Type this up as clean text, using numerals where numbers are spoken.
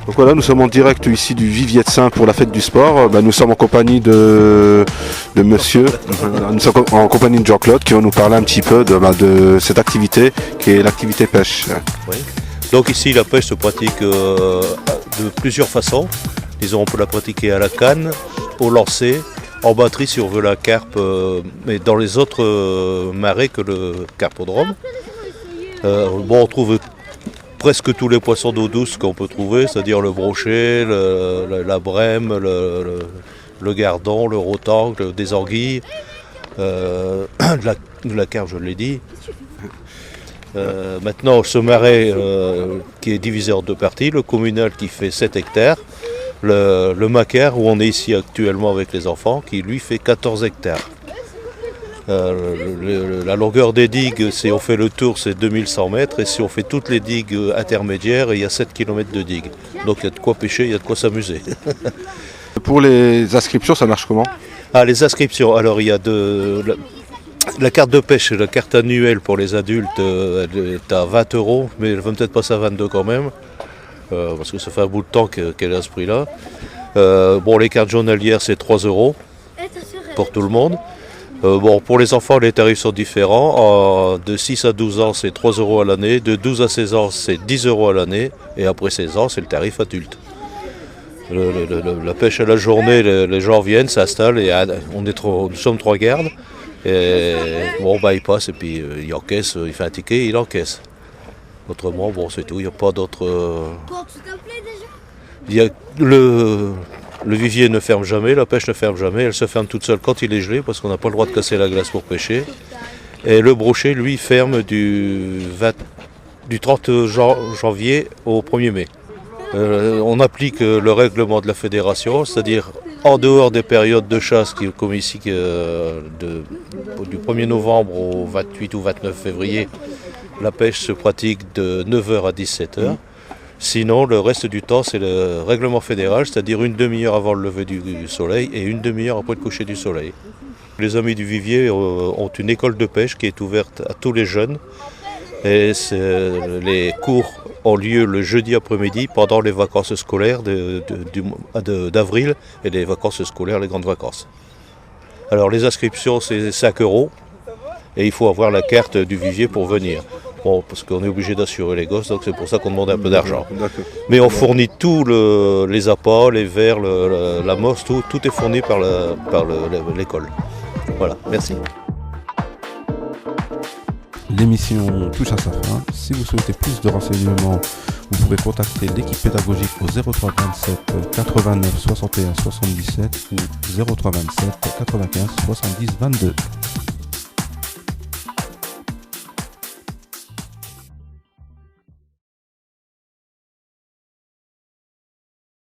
Donc voilà, nous sommes en direct ici du Vivier de Saint pour la fête du sport. Nous sommes en compagnie de monsieur, nous sommes en compagnie de Jean-Claude qui va nous parler un petit peu de cette activité qui est l'activité pêche. Oui. Donc ici la pêche se pratique de plusieurs façons. Disons, on peut la pratiquer à la canne, au lancer, en batterie si on veut la carpe, mais dans les autres marais que le carpodrome. On trouve presque tous les poissons d'eau douce qu'on peut trouver, c'est-à-dire le brochet, la brème, le gardon, le rotangle, des anguilles, de la carpe, je l'ai dit. Maintenant, ce marais qui est divisé en deux parties, le communal qui fait 7 hectares, le macaire où on est ici actuellement avec les enfants qui lui fait 14 hectares. La longueur des digues, si on fait le tour, c'est 2100 mètres et si on fait toutes les digues intermédiaires, il y a 7 km de digues. Donc il y a de quoi pêcher, il y a de quoi s'amuser. Pour les inscriptions, ça marche comment? Les inscriptions, alors il y a la carte de pêche, la carte annuelle pour les adultes, elle est à 20 €, mais elle ne va peut-être passer à 22 quand même, parce que ça fait un bout de temps qu'elle est à ce prix-là. Les cartes journalières, c'est 3 € pour tout le monde. Pour les enfants, les tarifs sont différents. De 6 à 12 ans, c'est 3 € à l'année. De 12 à 16 ans, c'est 10 € à l'année. Et après 16 ans, c'est le tarif adulte. La pêche à la journée, les gens viennent, s'installent et nous sommes 3 gardes. Et il passe et puis il encaisse, il fait un ticket, il encaisse. Autrement, c'est tout, il n'y a pas d'autre. Le vivier ne ferme jamais, la pêche ne ferme jamais, elle se ferme toute seule quand il est gelé parce qu'on n'a pas le droit de casser la glace pour pêcher. Et le brochet, lui, ferme du 30 janvier au 1er mai. On applique le règlement de la fédération, c'est-à-dire en dehors des périodes de chasse, comme ici du 1er novembre au 28 ou 29 février, la pêche se pratique de 9h à 17h. Sinon, le reste du temps, c'est le règlement fédéral, c'est-à-dire une demi-heure avant le lever du soleil et une demi-heure après le coucher du soleil. Les amis du Vivier ont une école de pêche qui est ouverte à tous les jeunes. Et les cours ont lieu le jeudi après-midi pendant les vacances scolaires d'avril et les vacances scolaires, les grandes vacances. Alors les inscriptions, c'est 5 € et il faut avoir la carte du Vivier pour venir. Parce qu'on est obligé d'assurer les gosses, donc c'est pour ça qu'on demande un peu d'argent. Mais on fournit tous les appâts, les verres, la mosse, tout est fourni par l'école. Voilà, merci. L'émission touche à sa fin. Si vous souhaitez plus de renseignements, vous pouvez contacter l'équipe pédagogique au 03 27 89 61 77 ou 03 27 95 70 22.